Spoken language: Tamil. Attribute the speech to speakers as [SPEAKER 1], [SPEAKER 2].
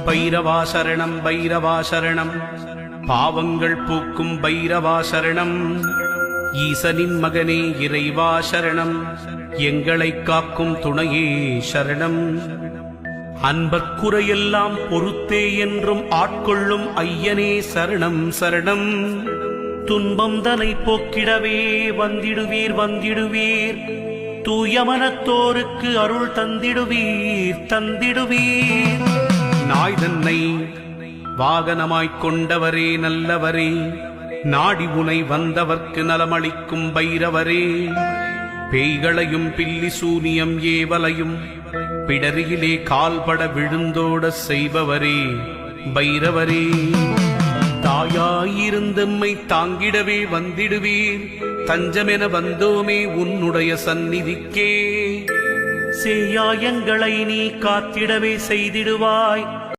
[SPEAKER 1] பைரவா சரணம் பைரவா சரணம். பாவங்கள் பூக்கும் பைரவா சரணம். ஈசனின் மகனே இறைவா சரணம். எங்களை காக்கும் துணையே சரணம். அன்பர்க்குறையெல்லாம் பொறுத்தே என்றும் ஆட்கொள்ளும் ஐயனே சரணம் சரணம். துன்பம் தனை போக்கிடவே வந்திடுவீர் வந்திடுவீர். தூயமனத்தோருக்கு அருள் தந்திடுவீர் தந்திடுவீர். நாய் தன்னை வாகனமாய்க் கொண்டவரே நல்லவரே. நாடி உனை வந்தவர்க்கு நலமளிக்கும் பைரவரே. பேய்களையும் பில்லி சூனியம் ஏவலையும் பிடரியிலே கால்பட விழுந்தோட செய்பவரே பைரவரே. தாயாயிருந்தம்மை தாங்கிடவே வந்திடுவீர். தஞ்சமென வந்தோமே உன்னுடைய சந்நிதிக்கே. சேயாயங்களை நீ காத்திடவே செய்திடுவாய்.